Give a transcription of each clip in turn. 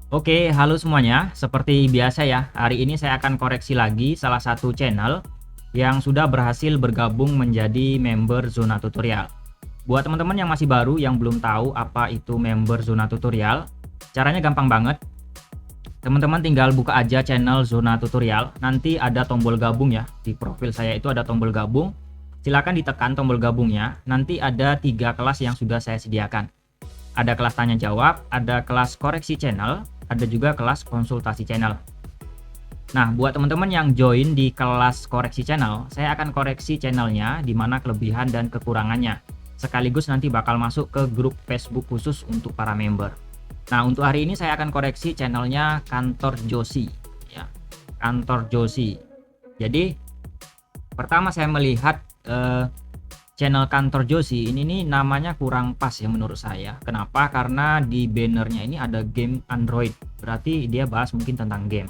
Oke, halo semuanya. Seperti biasa ya, hari ini saya akan koreksi lagi salah satu channel yang sudah berhasil bergabung menjadi member Zona Tutorial. Buat teman-teman yang masih baru yang belum tahu apa itu member Zona Tutorial, caranya gampang banget. Teman-teman tinggal buka aja channel Zona Tutorial, nanti ada tombol gabung ya. Di profil saya itu ada tombol gabung. Silakan ditekan tombol gabungnya, nanti ada 3 kelas yang sudah saya sediakan. Ada kelas tanya jawab, ada kelas koreksi channel, ada juga kelas konsultasi channel. Nah, buat teman-teman yang join di kelas koreksi channel, saya akan koreksi channelnya di mana kelebihan dan kekurangannya. Sekaligus nanti bakal masuk ke grup Facebook khusus untuk para member. Nah, untuk hari ini saya akan koreksi channelnya Kantor Josi ya. Kantor Josi. Jadi, pertama saya melihat channel Kantor Josi ini nih namanya kurang pas ya menurut saya. Kenapa? Karena di bannernya ini ada game Android. Berarti dia bahas mungkin tentang game.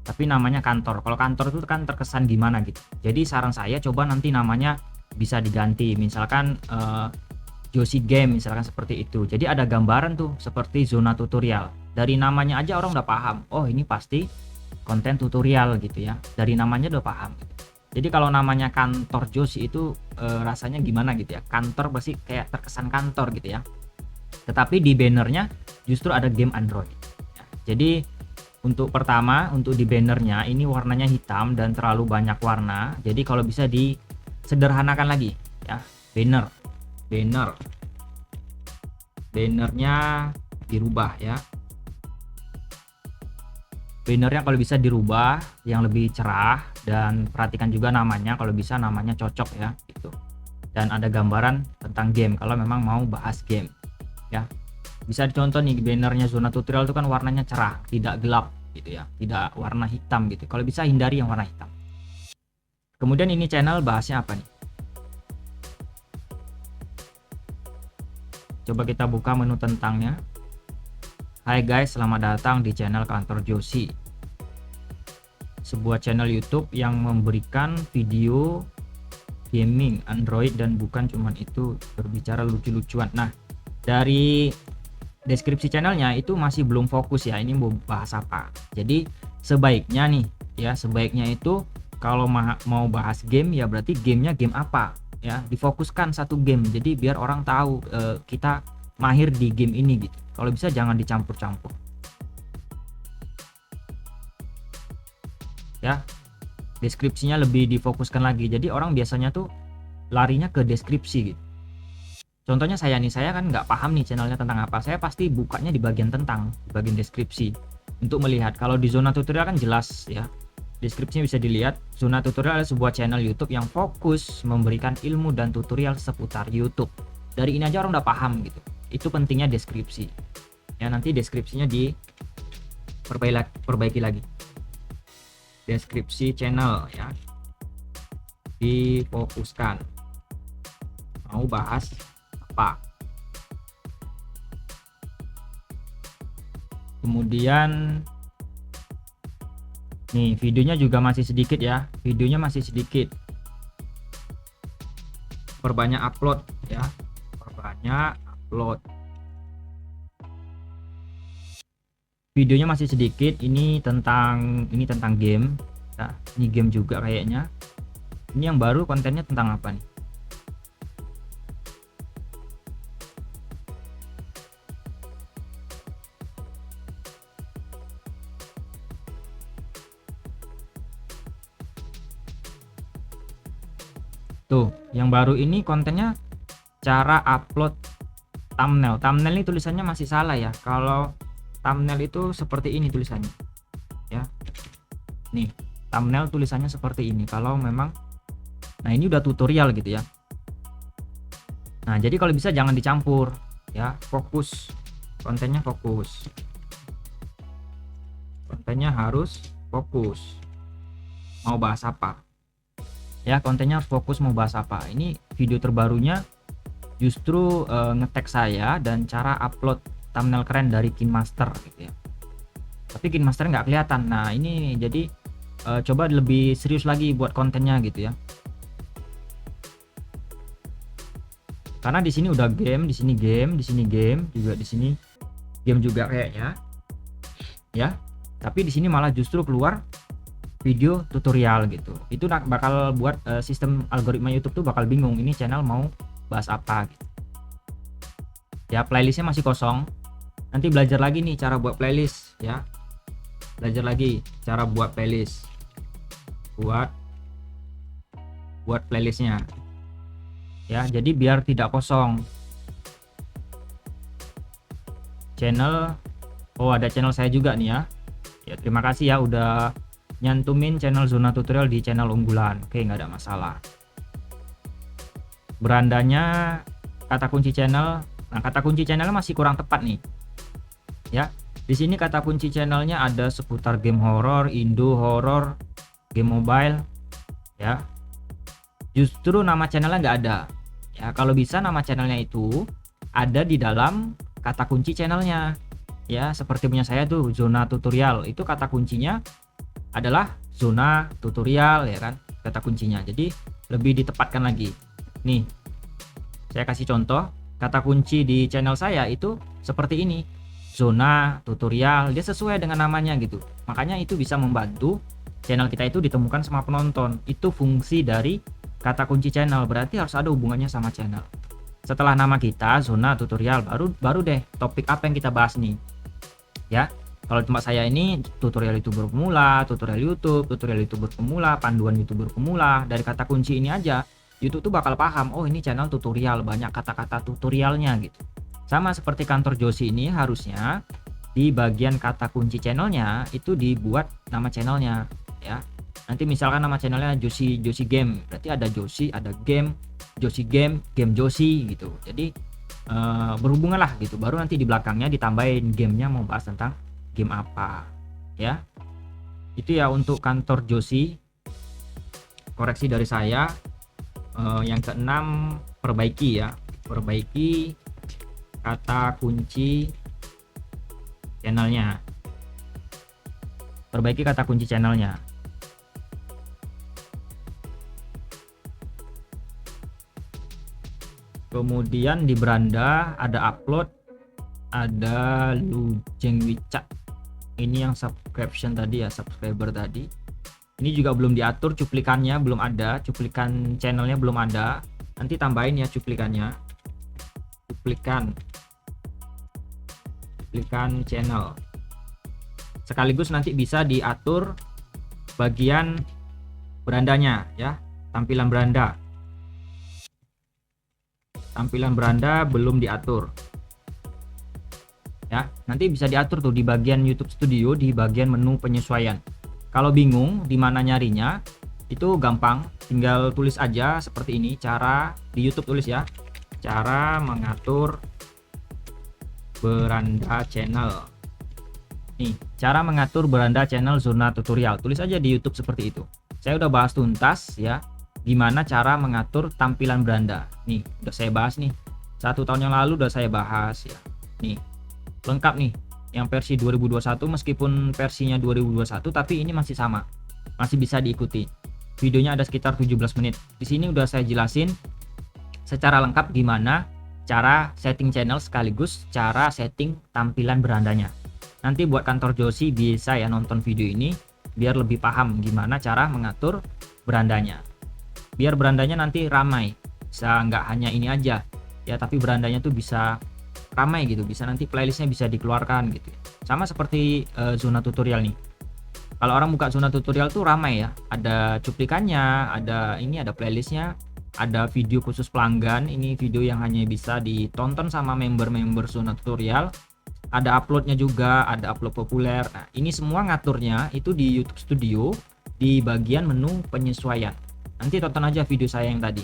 Tapi namanya kantor. Kalau kantor itu kan terkesan gimana gitu. Jadi saran saya coba nanti namanya bisa diganti. Misalkan Josi Game misalkan seperti itu. Jadi ada gambaran tuh seperti zona tutorial. Dari namanya aja orang udah paham. Oh, ini pasti konten tutorial gitu ya. Dari namanya udah paham. Jadi kalau namanya Kantor Josi itu rasanya gimana gitu ya. Kantor pasti kayak terkesan kantor gitu ya. Tetapi di bannernya justru ada game Android. Ya, jadi untuk pertama, untuk di bannernya ini warnanya hitam dan terlalu banyak warna. Jadi kalau bisa disederhanakan lagi ya. Bannernya dirubah ya. Bannernya kalau bisa dirubah yang lebih cerah, dan perhatikan juga namanya, kalau bisa namanya cocok ya gitu. Dan ada gambaran tentang game kalau memang mau bahas game ya. Bisa dicontoh nih bannernya Zona Tutorial itu kan warnanya cerah, tidak gelap gitu ya, tidak warna hitam gitu. Kalau bisa hindari yang warna hitam. Kemudian ini channel bahasnya apa nih? Coba kita buka menu tentangnya. Hai guys, selamat datang di channel Kantor Josi, sebuah channel YouTube yang memberikan video gaming Android dan bukan cuman itu, berbicara lucu-lucuan. Nah, dari deskripsi channelnya itu masih belum fokus ya, ini mau bahas apa. Jadi sebaiknya nih ya, sebaiknya itu kalau mau bahas game ya berarti gamenya game apa ya, difokuskan satu game. Jadi biar orang tahu kita mahir di game ini gitu. Kalau bisa jangan dicampur-campur ya. Deskripsinya lebih difokuskan lagi, jadi orang biasanya tuh larinya ke deskripsi gitu. Contohnya saya nih, saya kan nggak paham nih channelnya tentang apa, saya pasti bukanya di bagian tentang, di bagian deskripsi untuk melihat. Kalau di zona tutorial kan jelas ya, deskripsinya bisa dilihat. Zona tutorial adalah sebuah channel YouTube yang fokus memberikan ilmu dan tutorial seputar YouTube. Dari ini aja orang udah paham gitu. Itu pentingnya deskripsi ya. Nanti deskripsinya diperbaiki lagi. Deskripsi channel ya, difokuskan mau bahas apa. Kemudian nih videonya juga masih sedikit ya, videonya masih sedikit, perbanyak upload ya, perbanyak upload. Videonya masih sedikit. Ini tentang game. Nah, ini game juga kayaknya. Ini yang baru kontennya tentang apa nih? Tuh, yang baru ini kontennya cara upload thumbnail. Thumbnail ini tulisannya masih salah ya. Kalau thumbnail itu seperti ini tulisannya ya. Nih, thumbnail tulisannya seperti ini kalau memang. Nah, ini udah tutorial gitu ya. Nah, jadi kalau bisa jangan dicampur ya, fokus kontennya, kontennya harus fokus mau bahas apa ya, kontennya harus fokus mau bahas apa. Ini video terbarunya justru ngetek saya dan cara upload thumbnail keren dari KineMaster gitu ya. Tapi KineMaster nggak kelihatan. Nah, ini jadi coba lebih serius lagi buat kontennya gitu ya. Karena di sini udah game, di sini game, di sini game, juga di sini game juga kayaknya. ya. Tapi di sini malah justru keluar video tutorial gitu. Itu bakal buat sistem algoritma YouTube tuh bakal bingung ini channel mau bahas apa gitu. Ya, playlistnya masih kosong. Nanti belajar lagi nih cara buat playlist ya. Belajar lagi cara buat playlist. Buat playlistnya. Ya, jadi biar tidak kosong. Channel, oh ada channel saya juga nih ya. Ya, terima kasih ya udah nyantumin channel Zona Tutorial di channel unggulan. Oke, nggak ada masalah. Berandanya kata kunci channel. Nah, kata kunci channelnya masih kurang tepat nih. Ya, di sini kata kunci channelnya ada seputar game horor, Indo horor, game mobile. Ya, justru nama channelnya nggak ada. Ya, kalau bisa nama channelnya itu ada di dalam kata kunci channelnya. Ya, seperti punya saya tuh Zona Tutorial, itu kata kuncinya adalah Zona Tutorial ya kan, kata kuncinya. Jadi lebih ditepatkan lagi. Nih, saya kasih contoh, kata kunci di channel saya itu seperti ini, Zona Tutorial, dia sesuai dengan namanya gitu. Makanya itu bisa membantu channel kita itu ditemukan sama penonton. Itu fungsi dari kata kunci channel, berarti harus ada hubungannya sama channel. Setelah nama kita Zona Tutorial, baru deh topik apa yang kita bahas nih ya. Kalau tempat saya ini tutorial YouTuber pemula, tutorial YouTuber pemula, panduan YouTuber pemula. Dari kata kunci ini aja YouTube tuh bakal paham, oh ini channel tutorial, banyak kata-kata tutorialnya gitu. Sama seperti kantor Josi ini, harusnya di bagian kata kunci channelnya itu dibuat nama channelnya ya. Nanti misalkan nama channelnya Josi Game, berarti ada Josi, ada game, Josi Game, game Josi gitu. Jadi berhubungan lah gitu. Baru nanti di belakangnya ditambahin gamenya mau bahas tentang game apa ya. Itu ya untuk kantor Josi. Koreksi dari saya. Yang keenam, perbaiki ya, perbaiki kata kunci channelnya, perbaiki kata kunci channelnya. Kemudian di beranda ada upload, ada Lujeng Wicak, ini yang subscription tadi ya, subscriber tadi. Ini juga belum diatur cuplikannya, belum ada cuplikan channelnya, belum ada. Nanti tambahin ya cuplikannya, cuplikan channel. Sekaligus nanti bisa diatur bagian berandanya ya, tampilan beranda. Tampilan beranda belum diatur ya, nanti bisa diatur tuh di bagian YouTube Studio, di bagian menu penyesuaian. Kalau bingung di mana nyarinya, itu gampang, tinggal tulis aja seperti ini. Cara di YouTube tulis ya, cara mengatur beranda channel. Nih, cara mengatur beranda channel Zona Tutorial, tulis aja di YouTube seperti itu. Saya udah bahas tuntas ya, gimana cara mengatur tampilan beranda. Nih, udah saya bahas nih. 1 tahun yang lalu udah saya bahas ya. Nih, lengkap nih. Yang versi 2021, meskipun versinya 2021 tapi ini masih sama. Masih bisa diikuti. Videonya ada sekitar 17 menit. Di sini udah saya jelasin secara lengkap gimana cara setting channel sekaligus cara setting tampilan berandanya. Nanti buat kantor Josi bisa ya nonton video ini biar lebih paham gimana cara mengatur berandanya. Biar berandanya nanti ramai, bisa nggak hanya ini aja ya, tapi berandanya tuh bisa ramai gitu, bisa nanti playlistnya bisa dikeluarkan gitu. Sama seperti Zona Tutorial nih. Kalau orang buka Zona Tutorial tuh ramai ya, ada cuplikannya, ada ini, ada playlistnya, ada video khusus pelanggan. Ini video yang hanya bisa ditonton sama member-member Zona Tutorial. Ada uploadnya juga, ada upload populer. Nah, ini semua ngaturnya itu di YouTube Studio di bagian menu penyesuaian. Nanti tonton aja video saya yang tadi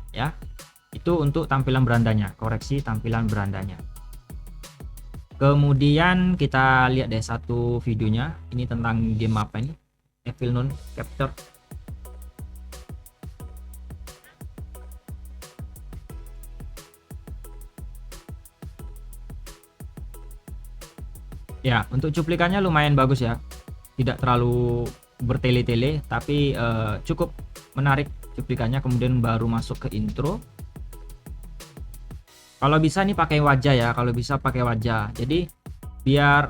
ya. Itu untuk tampilan berandanya, koreksi tampilan berandanya. Kemudian kita lihat deh satu videonya. Ini tentang game apa ini? Evil Known Capture. Ya, untuk cuplikannya lumayan bagus ya. Tidak terlalu bertele-tele, tapi cukup menarik cuplikannya. Kemudian baru masuk ke intro. Kalau bisa nih pakai wajah ya, kalau bisa pakai wajah. Jadi biar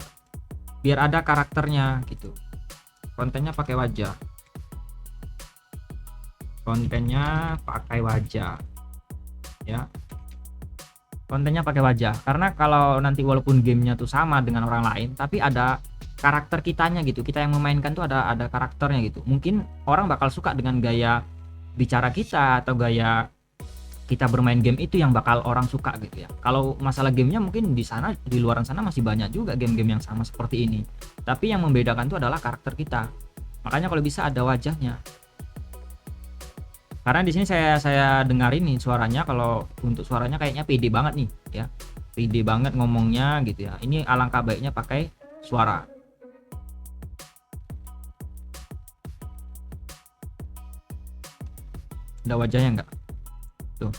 biar ada karakternya gitu. Kontennya pakai wajah. Kontennya pakai wajah. Ya. Kontennya pakai wajah. Karena kalau nanti walaupun gamenya tuh sama dengan orang lain, tapi ada karakter kitanya gitu. Kita yang memainkan tuh ada karakternya gitu. Mungkin orang bakal suka dengan gaya bicara kita atau gaya kita bermain game itu yang bakal orang suka gitu ya. Kalau masalah gamenya mungkin di sana, di luar sana masih banyak juga game-game yang sama seperti ini. Tapi yang membedakan itu adalah karakter kita. Makanya kalau bisa ada wajahnya. Karena di sini saya dengarin nih suaranya, kalau untuk suaranya kayaknya pede banget nih ya. Pede banget ngomongnya gitu ya. Ini alangkah baiknya pakai suara. Ada wajahnya nggak? Tuh.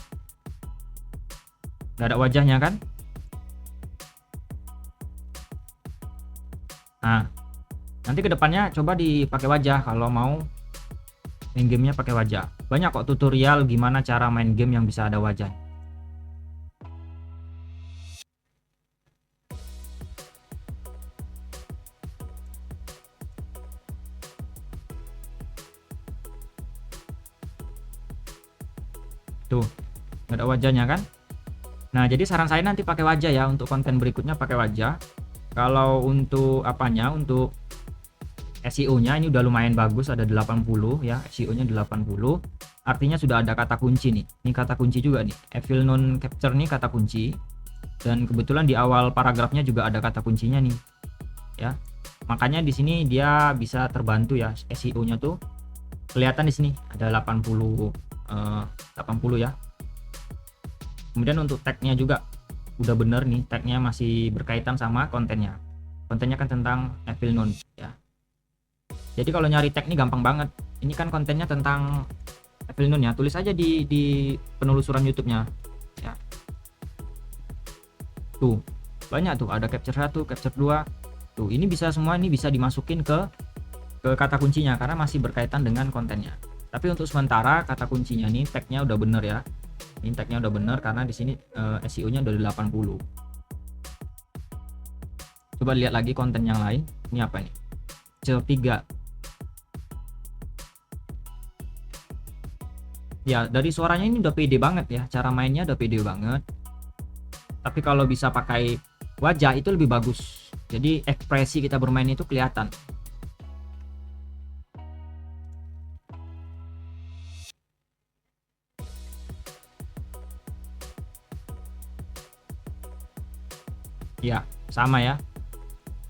Nggak ada wajahnya kan? Nah, nanti kedepannya coba dipakai wajah kalau mau main gamenya pakai wajah. Banyak kok tutorial gimana cara main game yang bisa ada wajah. Tuh, nggak ada wajahnya kan? Nah, jadi saran saya nanti pakai wajah ya, untuk konten berikutnya pakai wajah. Kalau untuk apanya, untuk SEO-nya ini udah lumayan bagus, ada 80 ya, SEO-nya 80. Artinya sudah ada kata kunci nih. Ini kata kunci juga nih. Evil non capture nih kata kunci. Dan kebetulan di awal paragrafnya juga ada kata kuncinya nih. Ya. Makanya di sini dia bisa terbantu ya, SEO-nya tuh kelihatan di sini ada 80 ya. Kemudian untuk tagnya juga udah bener nih, tagnya masih berkaitan sama kontennya. Kontennya kan tentang Evil Nun ya. Jadi kalau nyari tag nih gampang banget. Ini kan kontennya tentang Evil Nun ya. Tulis aja di penelusuran YouTube-nya ya. Tuh, banyak tuh, ada capture 1, capture 2. Tuh, ini bisa semua, ini bisa dimasukin ke kata kuncinya karena masih berkaitan dengan kontennya. Tapi untuk sementara kata kuncinya nih, tagnya udah bener ya. Ini tagnya udah bener karena di sini SEO-nya udah 80. Coba lihat lagi konten yang lain. Ini apa nih? C3. Ya, dari suaranya ini udah pede banget ya. Cara mainnya udah pede banget. Tapi kalau bisa pakai wajah itu lebih bagus. Jadi ekspresi kita bermain itu kelihatan. Ya, sama ya.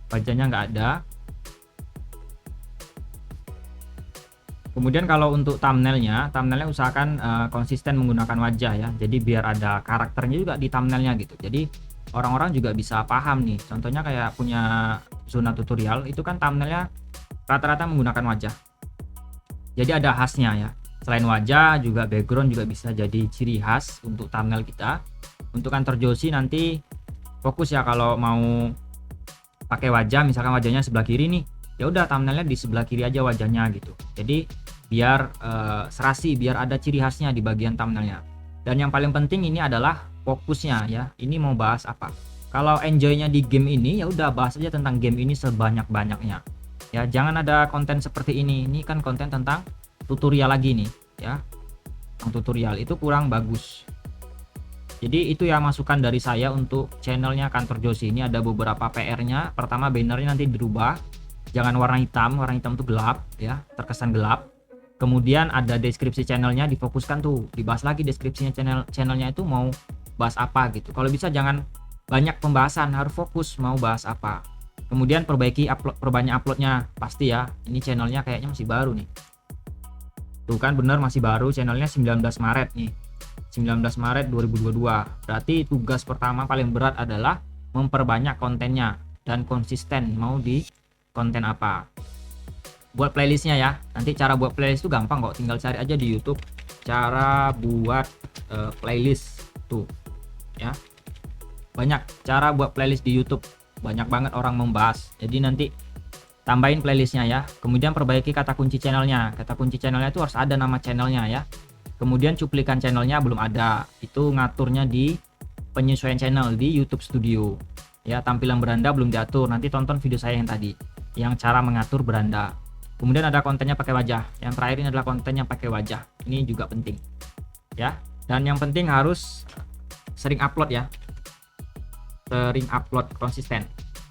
Wajahnya nggak ada. Kemudian kalau untuk thumbnailnya usahakan konsisten menggunakan wajah ya. Jadi biar ada karakternya juga di thumbnailnya gitu. Jadi orang-orang juga bisa paham nih. Contohnya kayak punya zona tutorial itu kan thumbnailnya rata-rata menggunakan wajah. Jadi ada khasnya ya. Selain wajah juga background juga bisa jadi ciri khas untuk thumbnail kita. Untuk kantor Joshi nanti fokus ya, kalau mau pakai wajah, misalkan wajahnya sebelah kiri nih, ya udah thumbnailnya di sebelah kiri aja wajahnya gitu. Jadi biar serasi, biar ada ciri khasnya di bagian thumbnailnya. Dan yang paling penting ini adalah fokusnya ya. Ini mau bahas apa? Kalau enjoynya di game ini, ya udah bahas aja tentang game ini sebanyak-banyaknya. Ya, jangan ada konten seperti ini. Ini kan konten tentang tutorial lagi nih ya. Tentang tutorial itu kurang bagus. Jadi itu ya masukan dari saya untuk channelnya Kantor Joshi. Ini ada beberapa PR-nya. Pertama, bannernya nanti dirubah, jangan warna hitam itu gelap ya, terkesan gelap. Kemudian ada deskripsi channelnya difokuskan tuh, dibahas lagi deskripsinya channelnya itu mau bahas apa gitu. Kalau bisa jangan banyak pembahasan, harus fokus mau bahas apa. Kemudian perbanyak uploadnya pasti ya. Ini channelnya kayaknya masih baru nih. Tuh kan bener masih baru, channelnya 19 Maret nih. 19 Maret 2022. Berarti tugas pertama paling berat adalah memperbanyak kontennya dan konsisten mau di konten apa. Buat playlistnya ya. Nanti cara buat playlist itu gampang kok, tinggal cari aja di YouTube cara buat playlist tuh ya. Banyak cara buat playlist di YouTube, banyak banget orang membahas. Jadi nanti tambahin playlistnya ya. Kemudian perbaiki kata kunci channelnya. Kata kunci channelnya itu harus ada nama channelnya ya. Kemudian cuplikan channelnya belum ada, itu ngaturnya di penyesuaian channel di YouTube Studio Ya, tampilan beranda belum diatur. Nanti tonton video saya yang tadi, yang cara mengatur beranda. Kemudian ada kontennya pakai wajah. Yang terakhir ini adalah konten yang pakai wajah. Ini juga penting. Ya. Dan yang penting harus sering upload ya. Sering upload, konsisten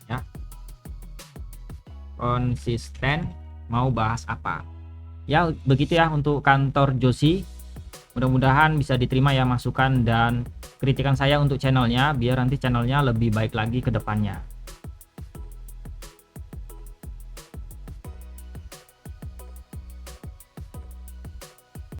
ya. Konsisten mau bahas apa. Ya, begitu ya untuk kantor Joshi. Mudah-mudahan bisa diterima ya masukan dan kritikan saya untuk channelnya, biar nanti channelnya lebih baik lagi ke depannya.